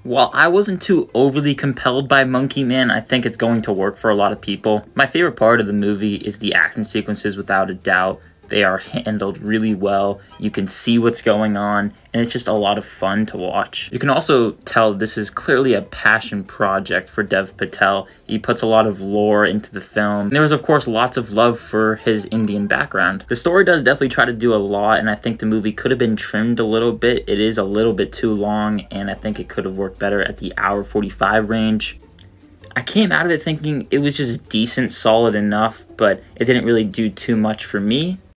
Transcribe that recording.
While I wasn't too overly compelled by Monkey Man, I think it's going to work for a lot of people. My favorite part of the movie is the action sequences, without a doubt. They are handled really well. You can see what's going on, and it's just a lot of fun to watch. You can also tell this is clearly a passion project for Dev Patel. He puts a lot of lore into the film. And there was, of course, lots of love for his Indian background. The story does definitely try to do a lot, and I think the movie could have been trimmed a little bit. It is a little bit too long, and I think it could have worked better at the hour 45 range. I came out of it thinking it was just decent, solid enough, but it didn't really do too much for me.